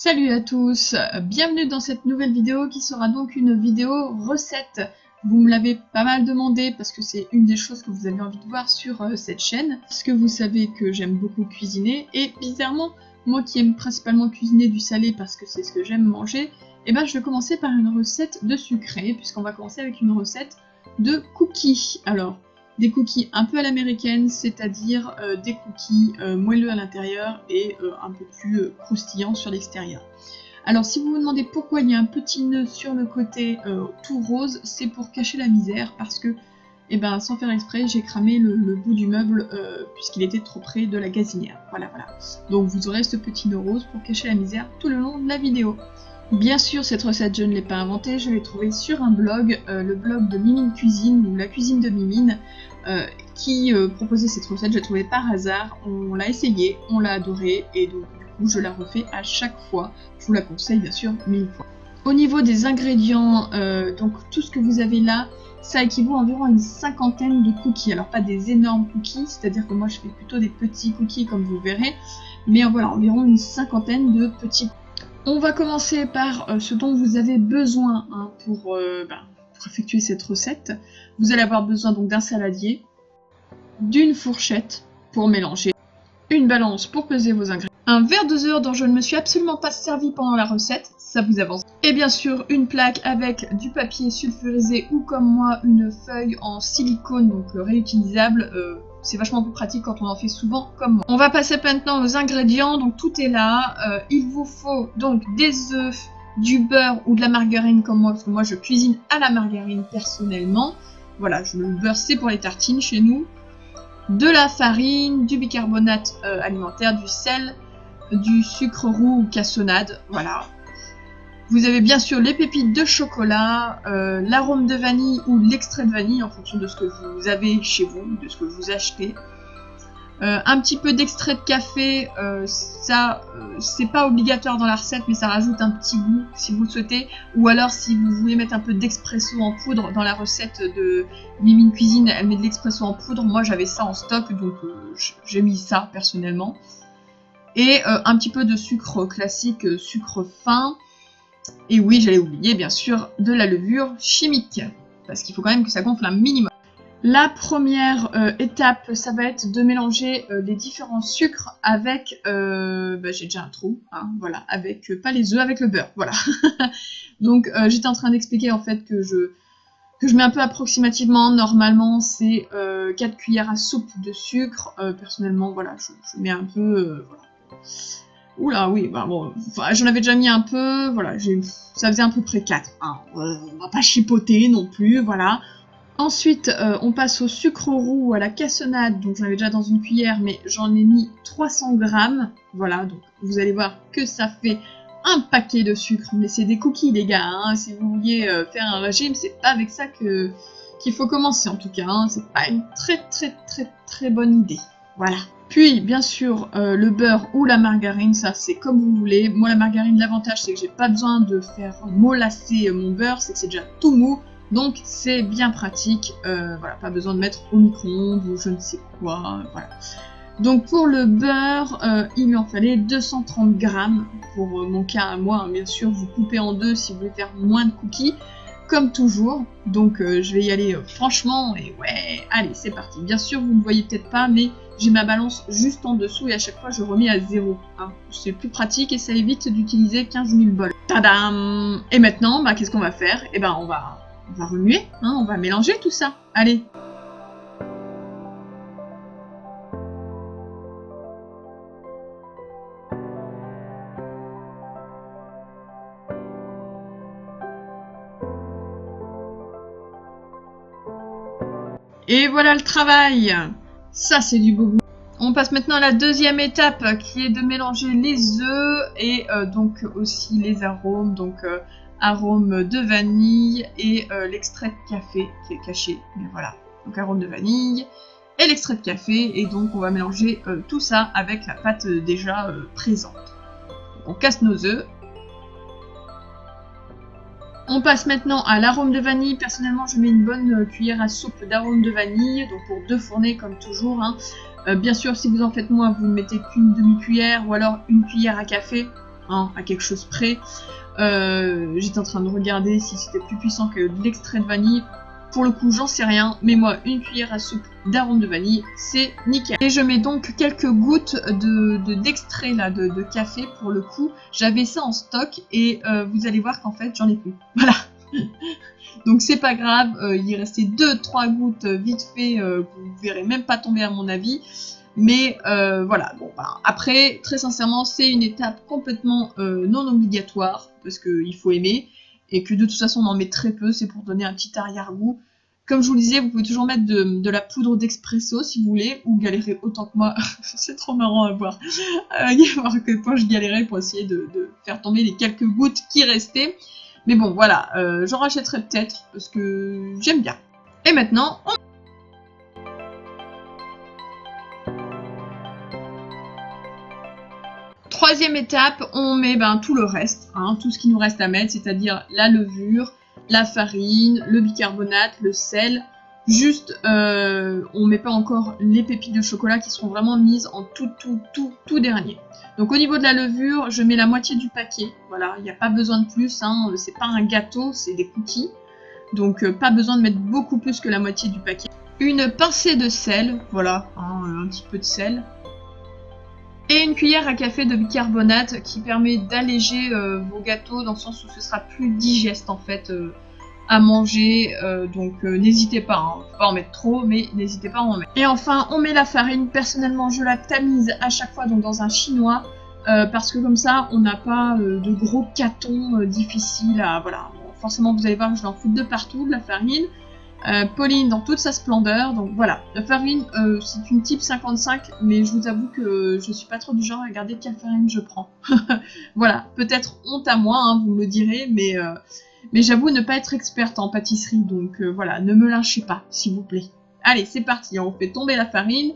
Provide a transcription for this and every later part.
Salut à tous, bienvenue dans cette nouvelle vidéo qui sera donc une vidéo recette. Vous me l'avez pas mal demandé parce que c'est une des choses que vous avez envie de voir sur cette chaîne. Parce que vous savez que j'aime beaucoup cuisiner et bizarrement, moi qui aime principalement cuisiner du salé parce que c'est ce que j'aime manger, et ben je vais commencer par une recette de sucré puisqu'on va commencer avec une recette de cookies. Alors, des cookies un peu à l'américaine, c'est-à-dire des cookies moelleux à l'intérieur et un peu plus croustillants sur l'extérieur. Alors si vous vous demandez pourquoi il y a un petit nœud sur le côté tout rose, c'est pour cacher la misère parce que, sans faire exprès, j'ai cramé le bout du meuble puisqu'il était trop près de la gazinière. Voilà. Donc vous aurez ce petit nœud rose pour cacher la misère tout le long de la vidéo. Bien sûr, cette recette, je ne l'ai pas inventée, je l'ai trouvée sur un blog, le blog de Mimine Cuisine, ou la cuisine de Mimine, qui proposait cette recette. Je l'ai trouvée par hasard, on l'a essayée, on l'a adorée, et donc du coup, je la refais à chaque fois. Je vous la conseille, bien sûr, 1000 fois. Au niveau des ingrédients, donc tout ce que vous avez là, ça équivaut à environ une cinquantaine de cookies. Alors pas des énormes cookies, c'est-à-dire que moi je fais plutôt des petits cookies comme vous verrez, mais voilà, environ une cinquantaine de petits cookies. On va commencer par ce dont vous avez besoin pour effectuer cette recette. Vous allez avoir besoin donc d'un saladier, d'une fourchette pour mélanger, une balance pour peser vos ingrédients, un verre doseur dont je ne me suis absolument pas servi pendant la recette, ça vous avance. Et bien sûr une plaque avec du papier sulfurisé ou comme moi une feuille en silicone donc réutilisable. C'est vachement plus pratique quand on en fait souvent comme moi. On va passer maintenant aux ingrédients, donc tout est là. Il vous faut donc des œufs, du beurre ou de la margarine comme moi, parce que moi je cuisine à la margarine personnellement. Voilà, le beurre c'est pour les tartines chez nous. De la farine, du bicarbonate alimentaire, du sel, du sucre roux ou cassonade, voilà. Vous avez bien sûr les pépites de chocolat, l'arôme de vanille ou l'extrait de vanille en fonction de ce que vous avez chez vous, de ce que vous achetez. Un petit peu d'extrait de café, c'est pas obligatoire dans la recette mais ça rajoute un petit goût si vous le souhaitez. Ou alors si vous voulez mettre un peu d'expresso en poudre, dans la recette de Mimine Cuisine elle met de l'expresso en poudre, moi j'avais ça en stock donc j'ai mis ça personnellement. Et un petit peu de sucre classique, sucre fin. Et oui, j'allais oublier bien sûr de la levure chimique, parce qu'il faut quand même que ça gonfle un minimum. La première étape, ça va être de mélanger les différents sucres avec, j'ai déjà un trou, hein, voilà, avec, pas les œufs, avec le beurre, voilà. Donc j'étais en train d'expliquer en fait que je mets un peu approximativement, normalement c'est 4 cuillères à soupe de sucre, personnellement voilà, je mets un peu, voilà. Oula, oui, j'en avais déjà mis un peu, voilà, ça faisait à peu près 4, hein. On va pas chipoter non plus, voilà. Ensuite, on passe au sucre roux ou à la cassonade, donc j'en avais déjà dans une cuillère, mais j'en ai mis 300 grammes, voilà, donc vous allez voir que ça fait un paquet de sucre, mais c'est des cookies les gars, hein. Si vous vouliez faire un régime, c'est pas avec ça qu'il faut commencer en tout cas, hein. C'est pas une très bonne idée, voilà. Puis, bien sûr, le beurre ou la margarine, ça c'est comme vous voulez. Moi, la margarine, l'avantage, c'est que j'ai pas besoin de faire mollasser mon beurre, c'est que c'est déjà tout mou, donc c'est bien pratique. Voilà, pas besoin de mettre au micro-ondes ou je ne sais quoi, voilà. Donc pour le beurre, il lui en fallait 230 grammes pour mon cas à moi, hein. Bien sûr, vous coupez en deux si vous voulez faire moins de cookies, comme toujours. Donc je vais y aller franchement, et ouais, allez, c'est parti. Bien sûr, vous ne voyez peut-être pas, mais j'ai ma balance juste en dessous et à chaque fois je remets à 0. Hein. C'est plus pratique et ça évite d'utiliser 15 000 bols. Tadam! Et maintenant, qu'est-ce qu'on va faire? On va remuer, hein, on va mélanger tout ça. Allez! Et voilà le travail! Ça, c'est du beau goût. On passe maintenant à la deuxième étape qui est de mélanger les œufs et donc aussi les arômes, donc arôme de vanille et l'extrait de café qui est caché, mais voilà. Donc arôme de vanille et l'extrait de café et donc on va mélanger tout ça avec la pâte déjà présente. Donc, on casse nos œufs. On passe maintenant à l'arôme de vanille. Personnellement, je mets une bonne cuillère à soupe d'arôme de vanille, donc pour 2 fournées comme toujours, hein. Bien sûr, si vous en faites moins, vous ne mettez qu'une demi-cuillère ou alors une cuillère à café. hein, à quelque chose près. J'étais en train de regarder si c'était plus puissant que de l'extrait de vanille. Pour le coup, j'en sais rien, mais moi, une cuillère à soupe d'arôme de vanille, c'est nickel. Et je mets donc quelques gouttes d'extrait là de café pour le coup. J'avais ça en stock et vous allez voir qu'en fait, j'en ai plus. Voilà. Donc c'est pas grave, il restait 2-3 gouttes vite fait, que vous verrez même pas tomber à mon avis. Mais voilà, bon, bah, après, très sincèrement, c'est une étape complètement non obligatoire, parce qu'il faut aimer, et que de toute façon on en met très peu, c'est pour donner un petit arrière-goût. Comme je vous le disais, vous pouvez toujours mettre de la poudre d'expresso si vous voulez, ou galérer autant que moi, c'est trop marrant à voir. Voir que quand je galérais pour essayer de faire tomber les quelques gouttes qui restaient. Mais bon, voilà, j'en rachèterai peut-être, parce que j'aime bien. Et maintenant, troisième étape, on met tout le reste, hein, tout ce qui nous reste à mettre, c'est-à-dire la levure, la farine, le bicarbonate, le sel. Juste, on met pas encore les pépites de chocolat qui seront vraiment mises en tout dernier. Donc au niveau de la levure, je mets la moitié du paquet. Voilà, il n'y a pas besoin de plus, hein, c'est pas un gâteau, c'est des cookies. Donc pas besoin de mettre beaucoup plus que la moitié du paquet. Une pincée de sel, voilà, hein, un petit peu de sel. Et une cuillère à café de bicarbonate qui permet d'alléger vos gâteaux dans le sens où ce sera plus digeste en fait à manger. Donc n'hésitez pas, hein, faut pas en mettre trop, mais n'hésitez pas à en mettre. Et enfin, on met la farine. Personnellement, je la tamise à chaque fois donc dans un chinois parce que comme ça, on n'a pas de gros catons difficiles à... Voilà, bon, forcément vous allez voir, je l'en fous de partout, de la farine. Pauline dans toute sa splendeur, donc voilà, la farine c'est une type 55, mais je vous avoue que je suis pas trop du genre à regarder quelle farine je prends. Voilà, peut-être honte à moi, hein, vous me le direz, mais j'avoue ne pas être experte en pâtisserie, donc voilà, ne me lâchez pas, s'il vous plaît. Allez, c'est parti, on fait tomber la farine.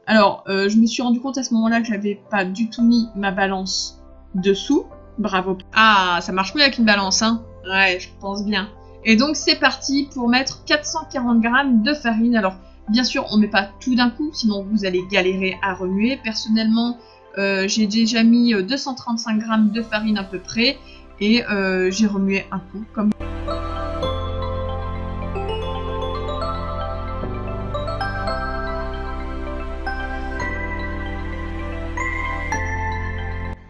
Alors, je me suis rendu compte à ce moment-là que j'avais pas du tout mis ma balance dessous, bravo. Ah, ça marche mieux avec une balance, hein. Ouais, je pense bien. Et donc c'est parti pour mettre 440 g de farine. Alors bien sûr on ne met pas tout d'un coup, sinon vous allez galérer à remuer. Personnellement j'ai déjà mis 235 g de farine à peu près et j'ai remué un coup comme...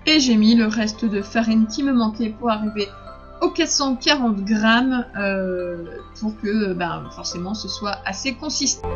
Et j'ai mis le reste de farine qui me manquait pour arriver aux 440 g pour que forcément ce soit assez consistant.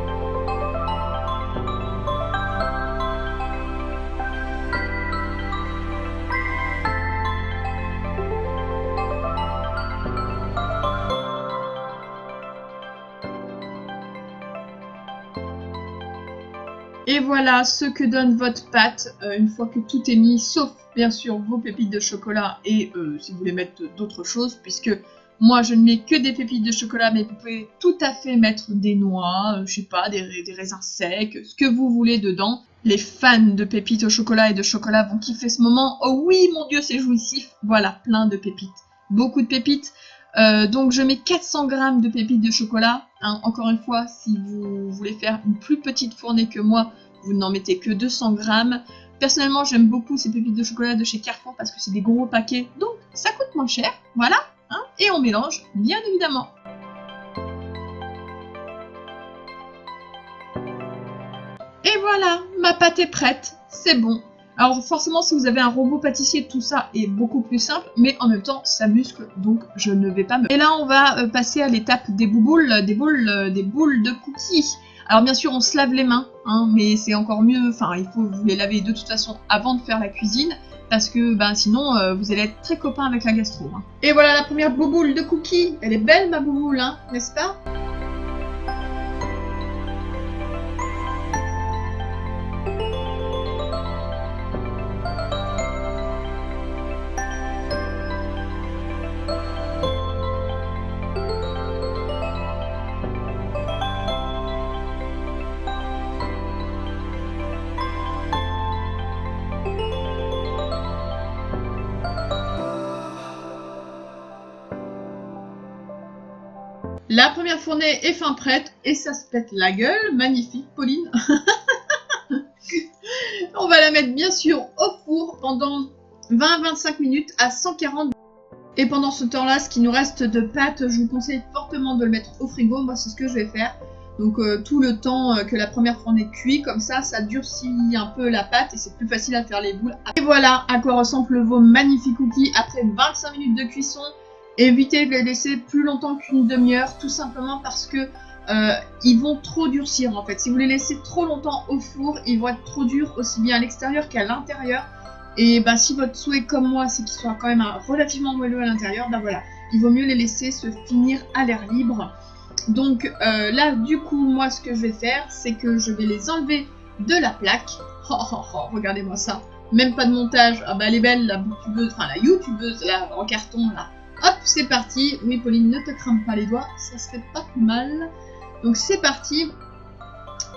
Et voilà ce que donne votre pâte une fois que tout est mis, sauf bien sûr vos pépites de chocolat et si vous voulez mettre d'autres choses, puisque moi je ne mets que des pépites de chocolat, mais vous pouvez tout à fait mettre des noix, je sais pas, des raisins secs, ce que vous voulez dedans. Les fans de pépites au chocolat et de chocolat vont kiffer ce moment. Oh oui, mon Dieu, c'est jouissif. Voilà, plein de pépites. Beaucoup de pépites. Donc je mets 400 g de pépites de chocolat. Hein, encore une fois, si vous voulez faire une plus petite fournée que moi, vous n'en mettez que 200 g. Personnellement, j'aime beaucoup ces pépites de chocolat de chez Carrefour parce que c'est des gros paquets, donc ça coûte moins cher. Voilà, hein, et on mélange, bien évidemment. Et voilà, ma pâte est prête, c'est bon. Alors forcément, si vous avez un robot pâtissier, tout ça est beaucoup plus simple, mais en même temps, ça muscle, donc je ne vais pas me... Et là, on va passer à l'étape des bouboules, des boules de cookies. Alors bien sûr, on se lave les mains, hein, mais c'est encore mieux, enfin, il faut vous les laver de toute façon avant de faire la cuisine, parce que sinon, vous allez être très copains avec la gastro. Hein. Et voilà la première bouboule de cookies. Elle est belle, ma bouboule, hein, n'est-ce pas ? La première fournée est fin prête et ça se pète la gueule. Magnifique, Pauline. On va la mettre bien sûr au four pendant 20-25 minutes à 140. Et pendant ce temps-là, ce qui nous reste de pâte, je vous conseille fortement de le mettre au frigo. Moi, c'est ce que je vais faire. Donc tout le temps que la première fournée cuit, comme ça durcit un peu la pâte et c'est plus facile à faire les boules. Et voilà à quoi ressemblent vos magnifiques cookies après 25 minutes de cuisson. Évitez de les laisser plus longtemps qu'une demi-heure, tout simplement parce que ils vont trop durcir en fait. Si vous les laissez trop longtemps au four, ils vont être trop durs aussi bien à l'extérieur qu'à l'intérieur. Et bah, si votre souhait comme moi, c'est qu'ils soient quand même relativement moelleux à l'intérieur, bah voilà, il vaut mieux les laisser se finir à l'air libre. Donc là, du coup, moi, ce que je vais faire, c'est que je vais les enlever de la plaque. Oh, oh, oh, regardez-moi ça. Même pas de montage. Ah bah, elle est belle, la youtubeuse, enfin la youtubeuse, là, en carton, là. Hop, c'est parti. Oui, Pauline, ne te crame pas les doigts, ça serait pas plus mal. Donc c'est parti.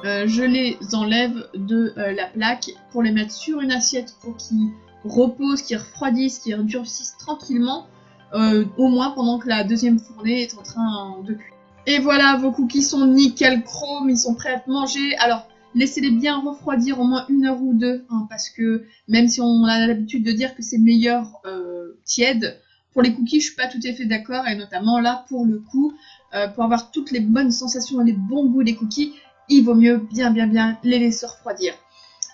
Je les enlève de la plaque pour les mettre sur une assiette pour qu'ils reposent, qu'ils refroidissent, qu'ils durcissent tranquillement. Au moins pendant que la deuxième fournée est en train de cuire. Et voilà, vos cookies sont nickel chrome, ils sont prêts à être mangés. Alors, laissez-les bien refroidir au moins 1 heure ou 2, hein, parce que même si on a l'habitude de dire que c'est meilleur tiède, pour les cookies, je suis pas tout à fait d'accord, et notamment là, pour le coup, pour avoir toutes les bonnes sensations et les bons goûts des cookies, il vaut mieux bien les laisser refroidir.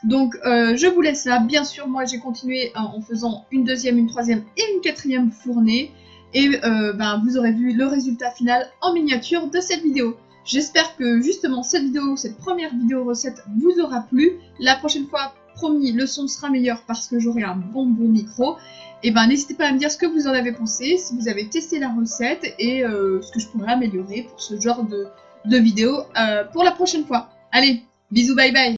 Donc, je vous laisse là. Bien sûr, moi, j'ai continué en faisant une deuxième, une troisième et une quatrième fournée. Et vous aurez vu le résultat final en miniature de cette vidéo. J'espère que justement cette première vidéo recette vous aura plu. La prochaine fois, promis, le son sera meilleur parce que j'aurai un bon micro. Et n'hésitez pas à me dire ce que vous en avez pensé, si vous avez testé la recette et ce que je pourrais améliorer pour ce genre de vidéo pour la prochaine fois. Allez, bisous, bye bye!